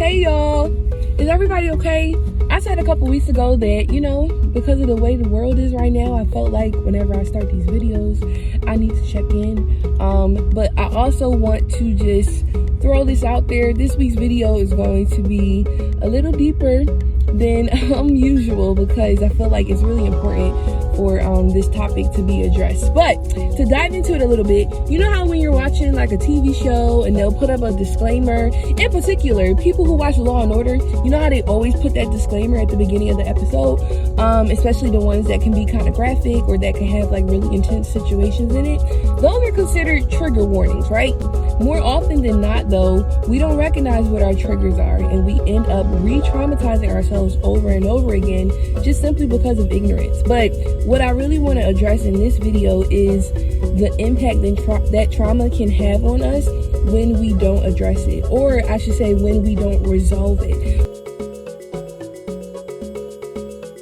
Hey y'all, is everybody okay? I said a couple weeks ago that, because of the way the world is right now, I felt like whenever I start these videos, I need to check in. But I also want to just throw this out there. This week's video is going to be a little deeper than usual because I feel like it's really important for this topic to be addressed. But to dive into it a little bit, you know how when you're watching like a TV show and they'll put up a disclaimer, in particular people who watch Law and Order, you know how they always put that disclaimer at the beginning of the episode, especially the ones that can be kind of graphic or that can have like really intense situations in it. Those are considered trigger warnings, right? More often than not though, we don't recognize what our triggers are and we end up re-traumatizing ourselves over and over again just simply because of ignorance. But what I really want to address in this video is the impact that trauma can have on us when we don't address it, or I should say when we don't resolve it.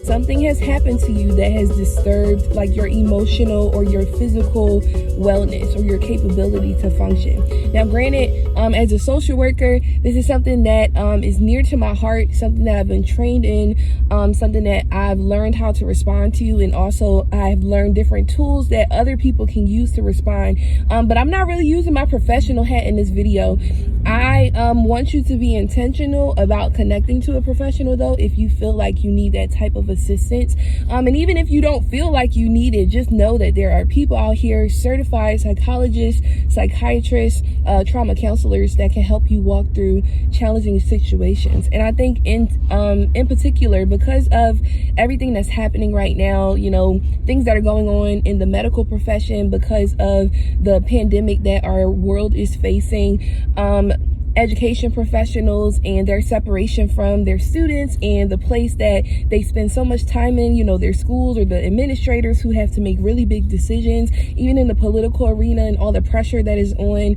Something has happened to you that has disturbed like your emotional or your physical wellness or your capability to function. Now granted, as a social worker, this is something that is near to my heart, something that I've been trained in, something that I've learned how to respond to, and also I've learned different tools that other people can use to respond. But I'm not really using my professional hat in this video. I want you to be intentional about connecting to a professional though if you feel like you need that type of assistance. And even if you don't feel like you need it, just know that there are people out here, certified psychologists, psychiatrists, trauma counselors that can help you walk through challenging situations. And I think in particular, because of everything that's happening right now, things that are going on in the medical profession because of the pandemic that our world is facing, education professionals and their separation from their students and the place that they spend so much time in, their schools, or the administrators who have to make really big decisions, even in the political arena, and all the pressure that is on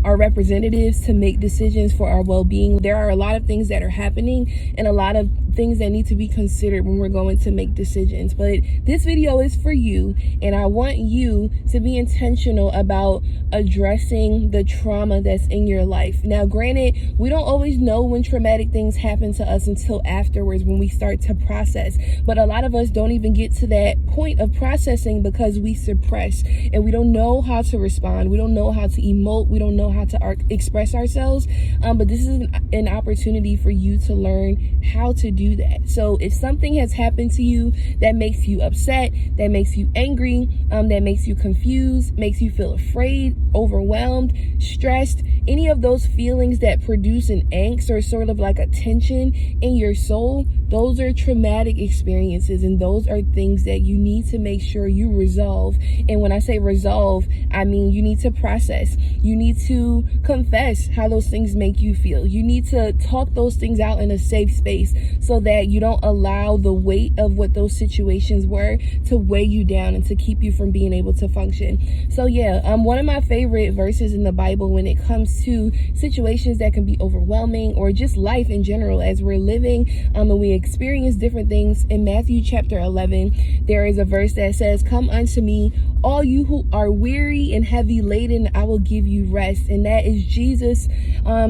our representatives to make decisions for our well-being. There are a lot of things that are happening and a lot of things that need to be considered when we're going to make decisions. But this video is for you, and I want you to be intentional about addressing the trauma that's in your life. Now granted, we don't always know when traumatic things happen to us until afterwards, when we start to process, but a lot of us don't even get to that point of processing because we suppress and we don't know how to respond, we don't know how to emote, we don't know how to express ourselves. But this is an opportunity for you to learn how to do that. So if something has happened to you that makes you upset, that makes you angry, that makes you confused, makes you feel afraid, overwhelmed, stressed, any of those feelings that produce an angst or sort of like a tension in your soul, those are traumatic experiences, and those are things that you need to make sure you resolve. And when I say resolve, I mean you need to process. You need to confess how those things make you feel. You need to talk those things out in a safe space so that you don't allow the weight of what those situations were to weigh you down and to keep you from being able to function. So yeah, one of my favorite verses in the Bible when it comes to situations that can be overwhelming or just life in general as we're living and we experience different things. In Matthew chapter 11, there is a verse that says, "Come unto me, all you who are weary and heavy laden, I will give you rest." And that is Jesus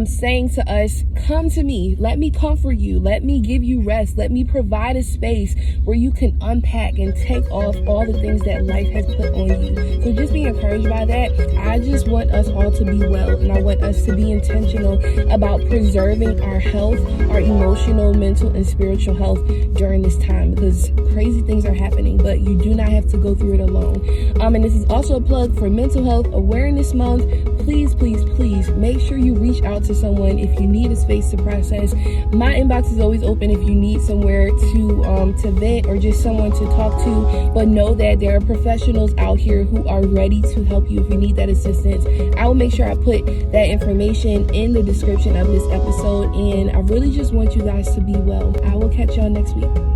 saying to us, come to me, let me comfort you, let me give you rest, let me provide a space where you can unpack and take off all the things that life has put on you. So just be encouraged by that. I just want us all to be well, and I want us to be intentional about preserving our health, our emotional, mental, and spiritual health during this time, because crazy things are happening, but you do not have to go through it alone. And this is also a plug for Mental Health Awareness Month. Please, please, please make sure you reach out to someone if you need a space to process. My inbox is always open if you need somewhere to vent or just someone to talk to, but know that there are professionals out here who are ready to help you if you need that assistance. I will make sure I put that information in the description of this episode, and I really just want you guys to be well. I will catch y'all next week.